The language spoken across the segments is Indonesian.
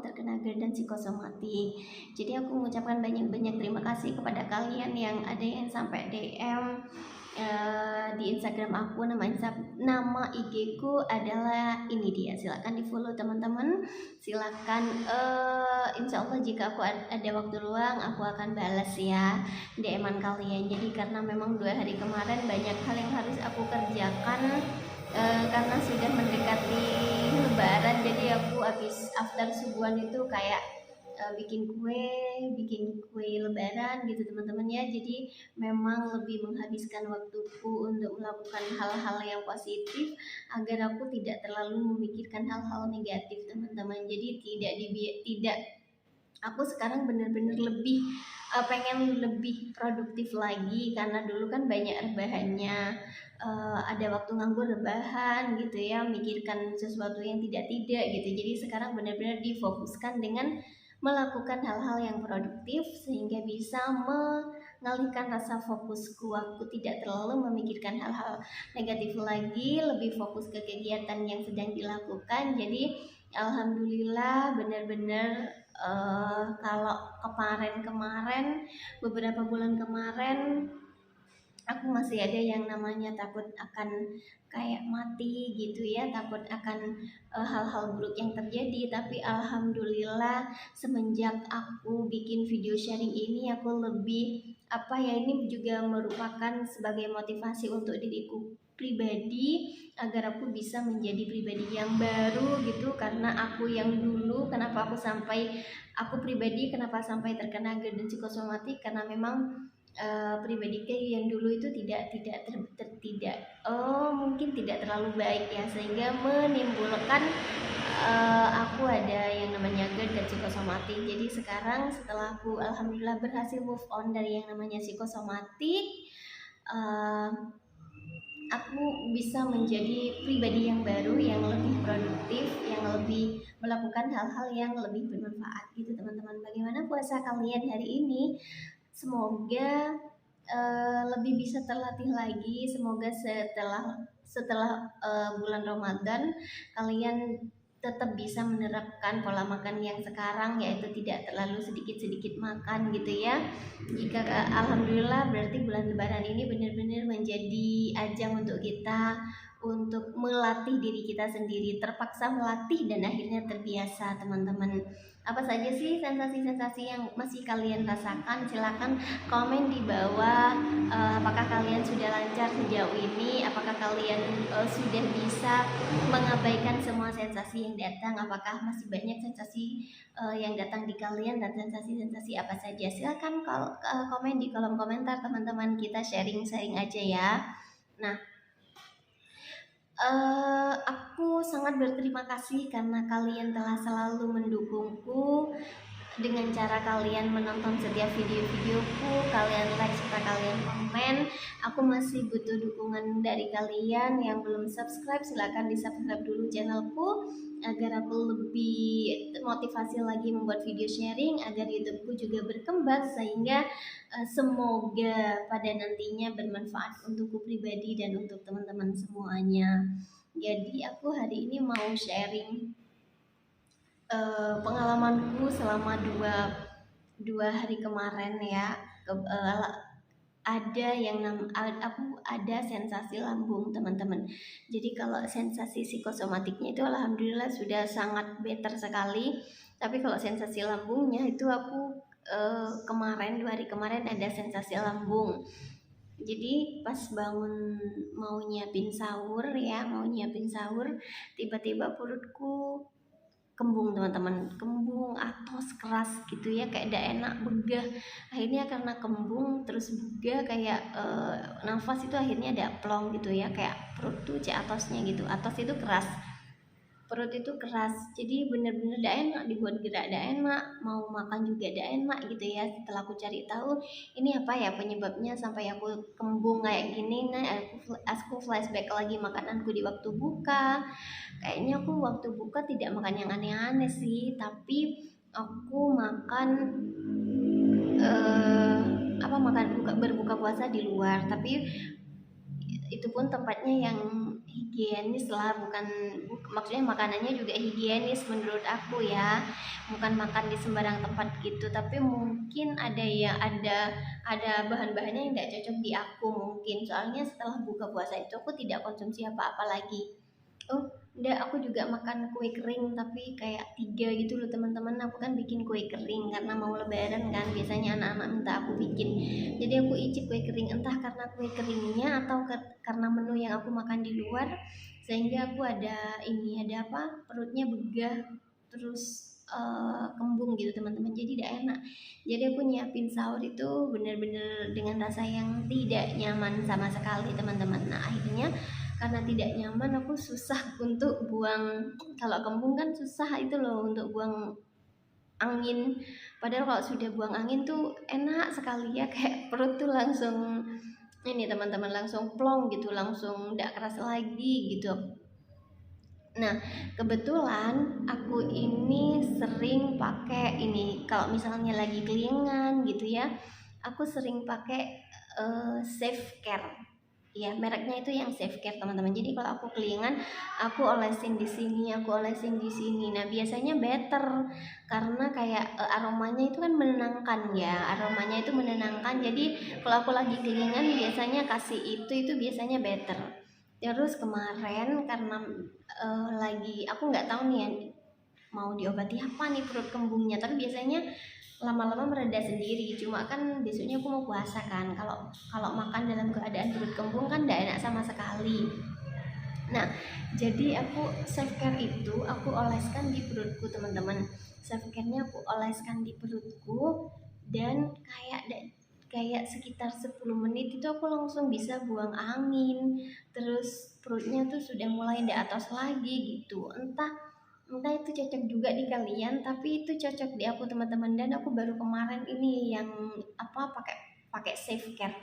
terkena GERD dan psikosomatik. Jadi aku mengucapkan banyak-banyak terima kasih kepada kalian yang ada yang sampai DM di Instagram aku. Nama IG ku adalah ini dia, silakan di follow teman-teman, silakan insya Allah jika aku ada waktu luang aku akan balas ya DM-an kalian. Jadi karena memang 2 hari kemarin banyak hal yang harus aku kerjakan karena sudah mendekati lebaran, jadi aku habis after subuhan itu kayak bikin kue lebaran gitu teman-teman ya. Jadi memang lebih menghabiskan waktuku untuk melakukan hal-hal yang positif agar aku tidak terlalu memikirkan hal-hal negatif teman-teman. Jadi tidak aku sekarang benar-benar lebih pengen lebih produktif lagi, karena dulu kan banyak rebahannya, ada waktu nganggur rebahan gitu ya, mikirkan sesuatu yang tidak gitu. Jadi sekarang benar-benar difokuskan dengan melakukan hal-hal yang produktif sehingga bisa mengalihkan rasa fokusku. Aku tidak terlalu memikirkan hal-hal negatif lagi, lebih fokus ke kegiatan yang sedang dilakukan. Jadi alhamdulillah benar-benar kalau kemarin beberapa bulan kemarin aku masih ada yang namanya takut akan kayak mati gitu ya, takut akan hal-hal buruk yang terjadi. Tapi alhamdulillah semenjak aku bikin video sharing ini, aku lebih ini juga merupakan sebagai motivasi untuk diriku pribadi agar aku bisa menjadi pribadi yang baru gitu. Karena aku yang dulu, kenapa aku pribadi kenapa sampai terkena GERD dan psikosomatik, karena memang pribadiku yang dulu itu mungkin tidak terlalu baik ya, sehingga menimbulkan aku ada yang namanya GERD dan psikosomatik. Jadi sekarang setelah aku alhamdulillah berhasil move on dari yang namanya psikosomatik, aku bisa menjadi pribadi yang baru, yang lebih produktif, yang lebih melakukan hal-hal yang lebih bermanfaat gitu teman-teman. Bagaimana puasa kalian hari ini? Semoga lebih bisa terlatih lagi. Semoga setelah bulan Ramadan kalian tetap bisa menerapkan pola makan yang sekarang, yaitu tidak terlalu sedikit-sedikit makan gitu ya. Jika alhamdulillah berarti bulan Lebaran ini benar-benar menjadi ajang untuk kita untuk melatih diri kita sendiri, terpaksa melatih dan akhirnya terbiasa teman-teman. Apa saja sih sensasi-sensasi yang masih kalian rasakan? Silakan komen di bawah. Apakah kalian sudah lancar sejauh ini? Apakah kalian sudah bisa mengabaikan semua sensasi yang datang? Apakah masih banyak sensasi yang datang di kalian, dan sensasi-sensasi apa saja? Silakan komen di kolom komentar teman-teman, kita sharing-sharing aja ya. Nah, aku sangat berterima kasih karena kalian telah selalu mendukungku dengan cara kalian menonton setiap video-videoku, kalian like serta kalian komen. Aku masih butuh dukungan dari kalian. Yang belum subscribe silahkan di subscribe dulu channelku agar aku lebih motivasi lagi membuat video sharing, agar YouTubeku juga berkembang, sehingga semoga pada nantinya bermanfaat untukku pribadi dan untuk teman-teman semuanya. Jadi aku hari ini mau sharing pengalamanku selama dua hari kemarin ya. Aku ada sensasi lambung teman-teman. Jadi kalau sensasi psikosomatiknya itu alhamdulillah sudah sangat better sekali. Tapi kalau sensasi lambungnya itu aku kemarin 2 hari kemarin ada sensasi lambung. Jadi pas bangun mau nyiapin sahur, tiba-tiba perutku kembung teman-teman, kembung, atos, keras gitu ya, kayak tidak enak, begah. Akhirnya karena kembung terus begah, kayak nafas itu akhirnya ada plong gitu ya, kayak perut tuh atosnya gitu, atos itu keras, perut itu keras. Jadi bener-bener tidak enak, dibuat gerak tidak enak, mau makan juga tidak enak gitu ya. Setelah aku cari tahu ini apa ya penyebabnya sampai aku kembung kayak gini. Nah, aku flashback lagi makananku di waktu buka. Kayaknya aku waktu buka tidak makan yang aneh-aneh sih, tapi aku makan berbuka puasa di luar, tapi itu pun tempatnya yang higienis lah, bukan maksudnya makanannya juga higienis menurut aku ya, bukan makan di sembarang tempat gitu. Tapi mungkin ada ya, ada bahan-bahannya yang tidak cocok di aku mungkin, soalnya setelah buka puasa itu aku tidak konsumsi apa-apa lagi. Oh, enggak, aku juga makan kue kering tapi kayak 3 gitu loh teman-teman. Aku kan bikin kue kering karena mau lebaran kan. Biasanya anak-anak minta aku bikin. Jadi aku icip kue kering entah karena kue keringnya atau karena menu yang aku makan di luar sehingga aku ada ini, ada apa? Perutnya begah terus kembung gitu teman-teman. Jadi tidak enak. Jadi aku nyiapin sahur itu benar-benar dengan rasa yang tidak nyaman sama sekali teman-teman. Nah, akhirnya karena tidak nyaman aku susah untuk buang. Kalau kembung kan susah itu loh untuk buang angin, padahal kalau sudah buang angin tuh enak sekali ya, kayak perut tuh langsung ini teman-teman, langsung plong gitu, langsung tidak keras lagi gitu. Nah, kebetulan aku ini sering pakai ini kalau misalnya lagi kelingan gitu ya. Aku sering pakai Safe Care. Ya, mereknya itu yang Safe Care, teman-teman. Jadi kalau aku kelingan, aku olesin di sini, aku olesin di sini. Nah, biasanya better karena kayak aromanya itu kan menenangkan ya. Aromanya itu menenangkan. Jadi kalau aku lagi kelingan biasanya kasih itu biasanya better. Terus kemarin karena lagi aku nggak tahu nih ya, mau diobati apa nih perut kembungnya, tapi biasanya lama-lama mereda sendiri. Cuma kan besoknya aku mau puasa kan, kalau kalau makan dalam keadaan perut kembung kan tidak enak sama sekali. Nah, jadi aku self care itu aku oleskan di perutku teman-teman. Self care-nya aku oleskan di perutku dan kayak sekitar 10 menit itu aku langsung bisa buang angin. Terus perutnya tuh sudah mulai di atas lagi gitu. Entah entah itu cocok juga di kalian, tapi itu cocok di aku teman-teman. Dan aku baru kemarin ini yang apa pakai pakai safe care.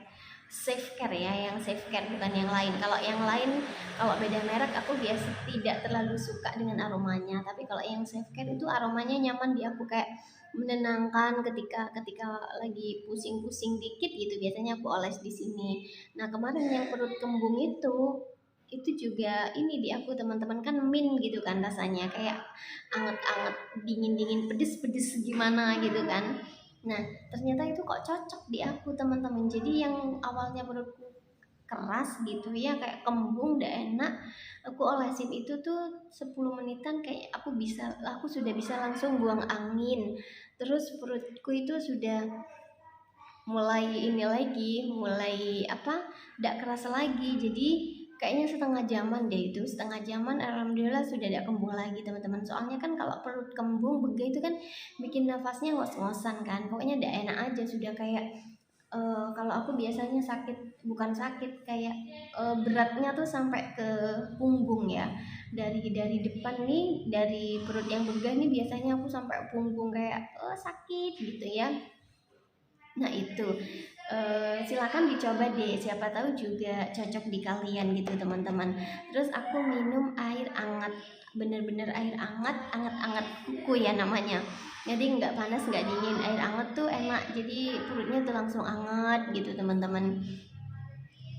Safe care ya, yang safe care bukan yang lain. Kalau yang lain, kalau beda merek aku biasa tidak terlalu suka dengan aromanya. Tapi kalau yang safe care itu aromanya nyaman di aku, kayak menenangkan ketika ketika lagi pusing-pusing dikit gitu. Biasanya aku oles di sini. Nah, kemarin yang perut kembung itu juga ini di aku teman-teman, kan min gitu kan rasanya, kayak anget-anget, dingin-dingin, pedes-pedes gimana gitu kan. Nah, ternyata itu kok cocok di aku teman-teman. Jadi yang awalnya perutku keras gitu ya, kayak kembung udah enak, aku olesin itu tuh 10 menitan kayak aku sudah bisa langsung buang angin. Terus perutku itu sudah mulai ini lagi, mulai apa, tidak keras lagi. Jadi kayaknya setengah jaman deh, itu setengah jaman alhamdulillah sudah tidak kembung lagi teman-teman. Soalnya kan kalau perut kembung bega itu kan bikin nafasnya ngos-ngosan kan, pokoknya tidak enak aja. Sudah kayak kalau aku biasanya sakit, bukan sakit, kayak beratnya tuh sampai ke punggung ya, dari depan nih, dari perut yang begah nih biasanya aku sampai punggung, kayak sakit gitu ya. Nah itu silakan dicoba deh, siapa tahu juga cocok di kalian gitu teman-teman. Terus aku minum air hangat, bener-bener air hangat, hangat-hangat kuku ya namanya. Jadi nggak panas nggak dingin, air hangat tuh enak. Jadi perutnya tuh langsung hangat gitu teman-teman.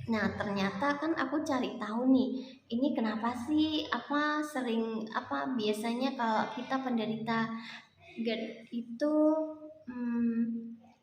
Nah ternyata kan aku cari tahu nih, ini kenapa sih, apa sering apa biasanya kalau kita penderita GERD itu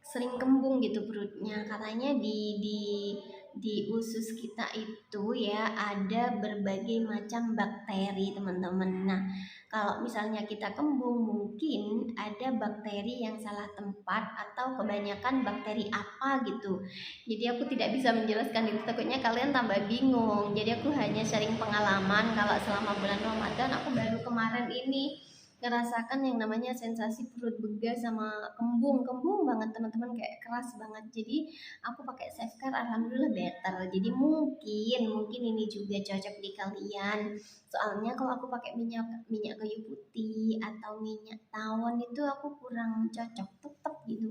sering kembung gitu perutnya. Katanya di usus kita itu ya ada berbagai macam bakteri teman-teman. Nah kalau misalnya kita kembung mungkin ada bakteri yang salah tempat atau kebanyakan bakteri apa gitu. Jadi aku tidak bisa menjelaskan itu, takutnya kalian tambah bingung. Jadi aku hanya sharing pengalaman kalau selama bulan Ramadan aku baru kemarin ini ngerasakan yang namanya sensasi perut bega sama kembung banget teman-teman, kayak keras banget. Jadi aku pakai Safecare alhamdulillah better. Jadi mungkin ini juga cocok di kalian. Soalnya kalau aku pakai minyak minyak kayu putih atau minyak tawon itu aku kurang cocok, tetap gitu,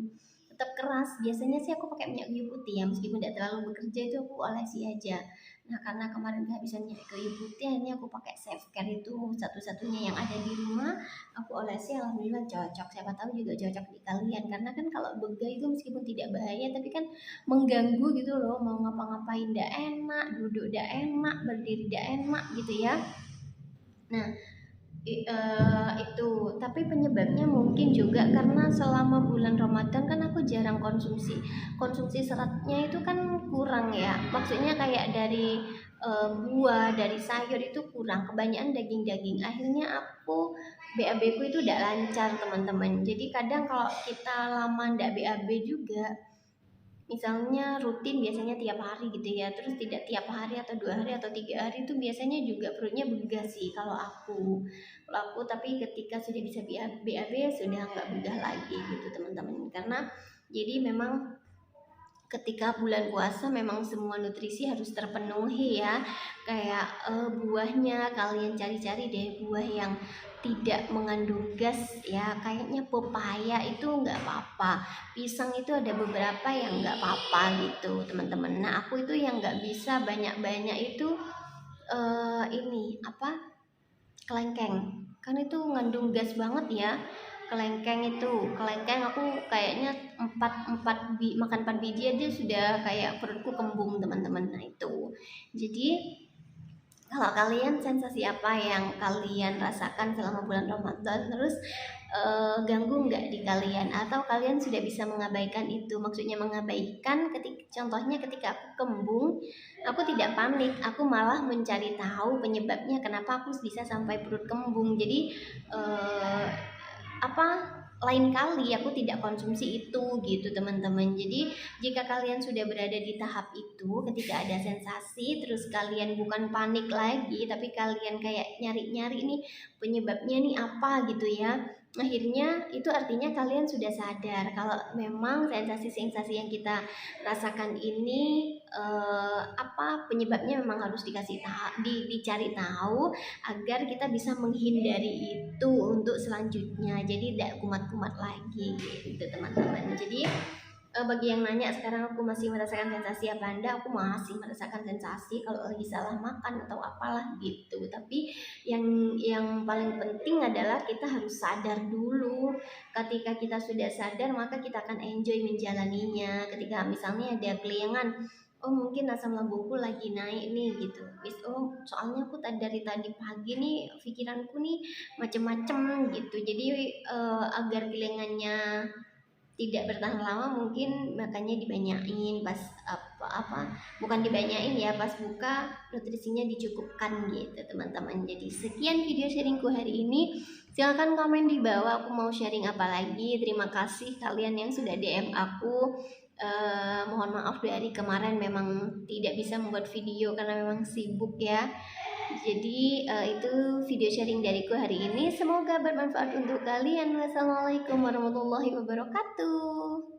tetap keras. Biasanya sih aku pakai minyak kayu putih ya, meskipun tidak terlalu bekerja itu aku olesi aja. Nah karena kemarin kehabisan kayu putih, akhirnya aku pakai Self-Care itu satu-satunya yang ada di rumah. Aku olesi, alhamdulillah cocok. Siapa tahu juga cocok di kalian, karena kan kalau bega itu meskipun tidak bahaya tapi kan mengganggu gitu loh. Mau ngapa-ngapain ndak enak, duduk ndak enak, berdiri ndak enak gitu ya. Nah itu tapi penyebabnya mungkin juga karena selama bulan Ramadan kan aku jarang konsumsi seratnya itu kan kurang ya, maksudnya kayak dari buah, dari sayur itu kurang, kebanyakan daging-daging, akhirnya aku BAB ku itu tidak lancar teman-teman. Jadi kadang kalau kita lama ndak BAB juga, misalnya rutin biasanya tiap hari gitu ya, terus tidak tiap hari atau 2 hari atau 3 hari, itu biasanya juga perutnya begah sih kalau aku tapi ketika sudah bisa BAB sudah nggak begah lagi gitu teman-teman, karena jadi memang ketika bulan puasa memang semua nutrisi harus terpenuhi ya, kayak buahnya kalian cari-cari deh buah yang tidak mengandung gas ya, kayaknya pepaya itu nggak apa-apa, pisang itu ada beberapa yang nggak apa-apa gitu teman-teman. Nah aku itu yang nggak bisa banyak-banyak itu ini apa, kelengkeng, kan itu ngandung gas banget ya. Kelengkeng aku kayaknya makan 4 biji aja sudah kayak perutku kembung teman-teman. Nah itu jadi kalau kalian sensasi apa yang kalian rasakan selama bulan Ramadan, terus ganggu nggak di kalian, atau kalian sudah bisa mengabaikan itu? Maksudnya mengabaikan contohnya ketika aku kembung, aku tidak panik, aku malah mencari tahu penyebabnya kenapa aku bisa sampai perut kembung. Jadi eh, apa, lain kali aku tidak konsumsi itu gitu teman-teman. Jadi jika kalian sudah berada di tahap itu, ketika ada sensasi terus kalian bukan panik lagi tapi kalian kayak nyari-nyari nih penyebabnya nih apa gitu ya, akhirnya itu artinya kalian sudah sadar kalau memang sensasi-sensasi yang kita rasakan ini apa penyebabnya, memang harus dicari tahu agar kita bisa menghindari itu untuk selanjutnya, jadi tidak kumat-kumat lagi gitu teman-teman. Jadi bagi yang nanya sekarang aku masih merasakan sensasi apa anda, aku masih merasakan sensasi kalau lagi salah makan atau apalah gitu. Tapi yang paling penting adalah kita harus sadar dulu. Ketika kita sudah sadar maka kita akan enjoy menjalaninya. Ketika misalnya ada keliengan, oh mungkin asam lambungku lagi naik nih gitu, oh soalnya aku dari tadi pagi nih pikiranku nih macem-macem gitu, jadi agar kelingannya tidak bertahan lama mungkin makanya dibanyain pas apa bukan dibanyain ya, pas buka nutrisinya dicukupkan gitu teman-teman. Jadi sekian video sharingku hari ini, silahkan komen di bawah aku mau sharing apa lagi. Terima kasih kalian yang sudah DM aku. Mohon maaf dari kemarin memang tidak bisa membuat video karena memang sibuk ya. Jadi itu video sharing dariku hari ini, semoga bermanfaat untuk kalian. Wassalamualaikum warahmatullahi wabarakatuh.